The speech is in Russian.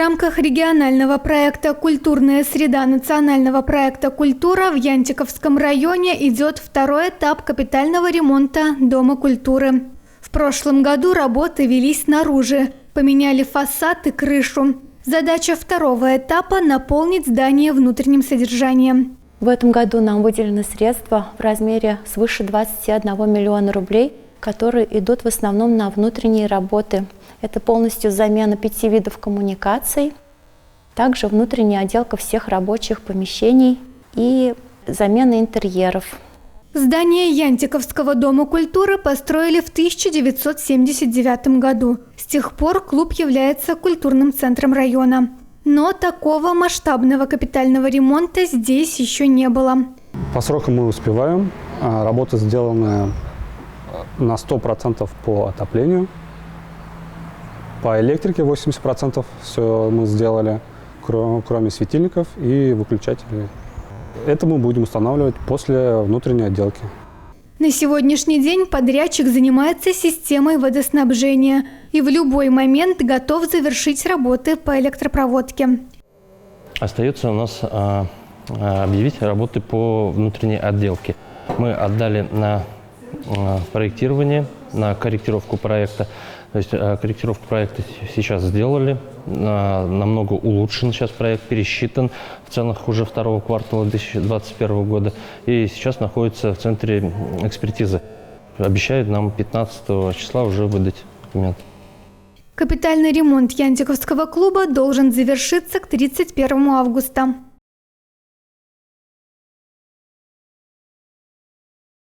рамках регионального проекта «Культурная среда» национального проекта «Культура» в Янтиковском районе идет второй этап капитального ремонта Дома культуры. В прошлом году работы велись снаружи, поменяли фасад и крышу. Задача второго этапа – наполнить здание внутренним содержанием. В этом году нам выделены средства в размере свыше 21 миллиона рублей, которые идут в основном на внутренние работы. Это полностью замена 5 видов коммуникаций, также внутренняя отделка всех рабочих помещений и замена интерьеров. Здание Янтиковского дома культуры построили в 1979 году. С тех пор клуб является культурным центром района. Но такого масштабного капитального ремонта здесь еще не было. По срокам мы успеваем. Работа сделана на 100% по отоплению. По электрике 80% все мы сделали, кроме светильников и выключателей. Это мы будем устанавливать после внутренней отделки. На сегодняшний день подрядчик занимается системой водоснабжения и в любой момент готов завершить работы по электропроводке. Остается у нас объявить работы по внутренней отделке. Мы отдали на проектирование, на корректировку проекта. То есть корректировку проекта сейчас сделали, намного улучшен сейчас проект, пересчитан в ценах уже второго квартала 2021 года и сейчас находится в центре экспертизы. Обещают нам 15 числа уже выдать документ. Капитальный ремонт Янтиковского клуба должен завершиться к 31 августа.